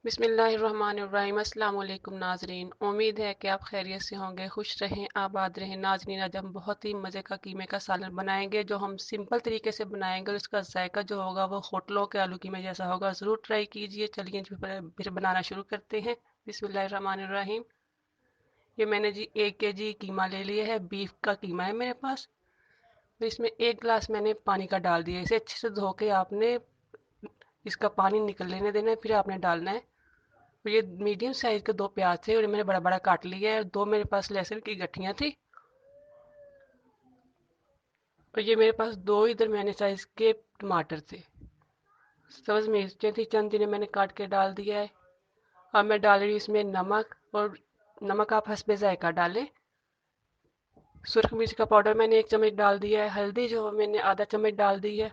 बिस्मिल्लाहिर्रहमानिर्रहीम। अस्सलाम वालेकुम नाजरीन, उम्मीद है कि आप खैरियत से होंगे, खुश रहें, आबाद रहें। नाजरीन, आज हम बहुत ही मज़े का कीमे का सालन बनाएंगे जो हम सिंपल तरीके से बनाएंगे और इसका जायका जो होगा वो होटलों के आलू कीमे जैसा होगा। ज़रूर ट्राई कीजिए। चलिए फिर बनाना शुरू करते हैं। बिस्मिल्लाहिर्रहमानिर्रहीम। ये मैंने जी 1 kg कीमा ले लिया है। बीफ का कीमा है मेरे पास। तो इसमें 1 गिलास मैंने पानी का डाल दिया। इसे अच्छे से धो के आपने इसका पानी निकल लेने देना है, फिर आपने डालना है। तो ये मीडियम साइज के 2 प्याज थे और मैंने बड़ा बड़ा काट लिया है। 2 मेरे पास लहसुन की गठियां थी और ये मेरे पास 2 इधर मैंने साइज के टमाटर थे। सब्ज मिर्चें थी चंद, जिन्हें मैंने काट के डाल दिया है। अब मैं डाल रही हूँ इसमें नमक, और नमक आप हस्बे जायका डालें। सुरख मिर्च का पाउडर मैंने 1 चम्मच डाल दिया है। हल्दी जो मैंने आधा चम्मच डाल दी है।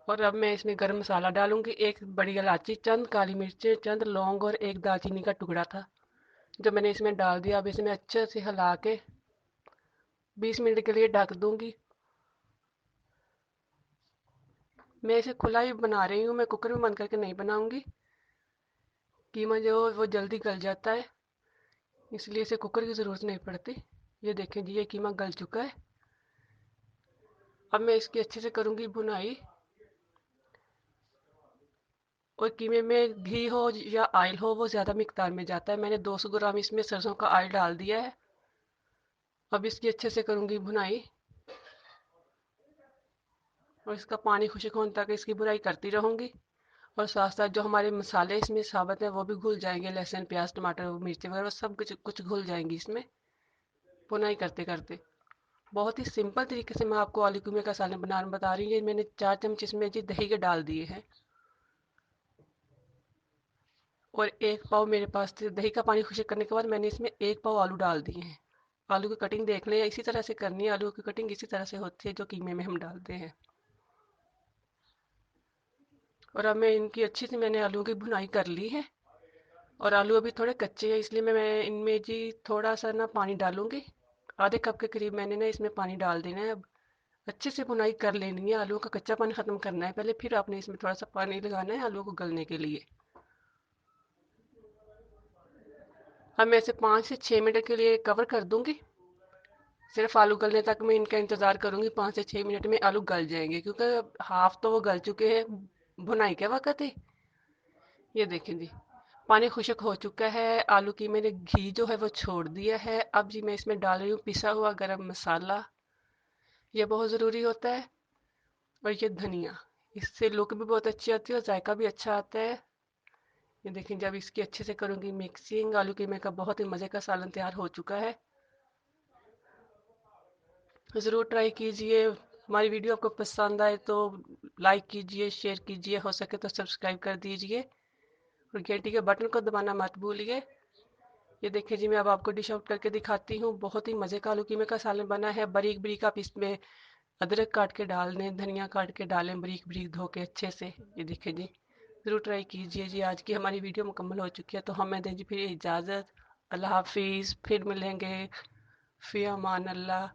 और अब मैं इसमें गरम मसाला डालूंगी। 1 बड़ी इलायची, चंद काली मिर्चें, चंद लौंग और 1 दालचीनी का टुकड़ा था जो मैंने इसमें डाल दिया। अब इसमें अच्छे से हिला के 20 मिनट के लिए ढक दूंगी। मैं इसे खुला ही बना रही हूँ, मैं कुकर में बंद करके नहीं बनाऊंगी। कीमा जो वो जल्दी गल जाता है, इसलिए इसे कुकर की ज़रूरत नहीं पड़ती। ये देखें जी, ये कीमा गल चुका है। अब मैं इसकी अच्छे से करूँगी भुनाई। और कीमे में घी हो या ऑयल हो वो ज़्यादा मिकदार में जाता है। मैंने 200 ग्राम इसमें सरसों का ऑयल डाल दिया है। अब इसकी अच्छे से करूँगी भुनाई और इसका पानी खुश्क होने तक इसकी भुनाई करती रहूँगी। और साथ साथ जो हमारे मसाले इसमें साबुत हैं वो भी घुल जाएंगे। लहसुन, प्याज, टमाटर, मिर्ची वगैरह सब कुछ कुछ घुल जाएंगी इसमें भुनाई करते करते। बहुत ही सिंपल तरीके से मैं आपको आलू कीमे का सालन बनाना बता रही हूँ। ये मैंने 4 चम्मच इसमें जी दही के डाल दिए हैं। और 1 पाव मेरे पास थे। दही का पानी खुश्क करने के बाद मैंने इसमें 1 पाव आलू डाल दिए हैं। आलू की कटिंग देख लें, इसी तरह से करनी है। आलू की कटिंग इसी तरह से होती है जो कीमे में हम डालते हैं। और अब मैं इनकी अच्छी से मैंने आलू की भुनाई कर ली है। और आलू अभी थोड़े कच्चे हैं, इसलिए मैं इनमें जी थोड़ा सा ना पानी डालूंगी। आधे कप के करीब मैंने ना इसमें पानी डाल देना है। अब अच्छे से भुनाई कर लेनी है, आलू का कच्चा पानी खत्म करना है पहले, फिर आपने इसमें थोड़ा सा पानी लगाना है आलू को गलने के लिए। अब मैं इसे 5 से 6 मिनट के लिए कवर कर दूंगी। सिर्फ आलू गलने तक मैं इनका इंतजार करूंगी। 5 से 6 मिनट में आलू गल जाएंगे, क्योंकि हाफ तो वो गल चुके हैं भुनाई के वक्त ही। ये देखें जी, पानी खुश्क हो चुका है। आलू की मैंने घी जो है वो छोड़ दिया है। अब जी मैं इसमें डाल रही हूँ पिसा हुआ गरम मसाला। ये बहुत ज़रूरी होता है। और ये धनिया, इससे लुक भी बहुत अच्छी आती है और जायका भी अच्छा आता है। ये देखें, जब इसकी अच्छे से करूँगी मिक्सिंग, आलू कीमे का बहुत ही मज़े का सालन तैयार हो चुका है। ज़रूर ट्राई कीजिए। हमारी वीडियो आपको पसंद आए तो लाइक कीजिए, शेयर कीजिए, हो सके तो सब्सक्राइब कर दीजिए और घंटी के बटन को दबाना मत भूलिए। ये देखिए जी, मैं अब आपको डिश आउट करके दिखाती हूँ। बहुत ही मज़े का आलू कीमे का सालन बना है। बारीक बारीक आप इसमें अदरक काट के डाल दें, धनिया काट के डालें, बारीक बारीक धो के अच्छे से। ये देखिए जी, ज़रूर ट्राई कीजिए जी। आज की हमारी वीडियो मुकम्मल हो चुकी है, तो हमें दें जी फिर इजाज़त। अल्लाह हाफिज़, फिर मिलेंगे। फ़ी अमान अल्लाह।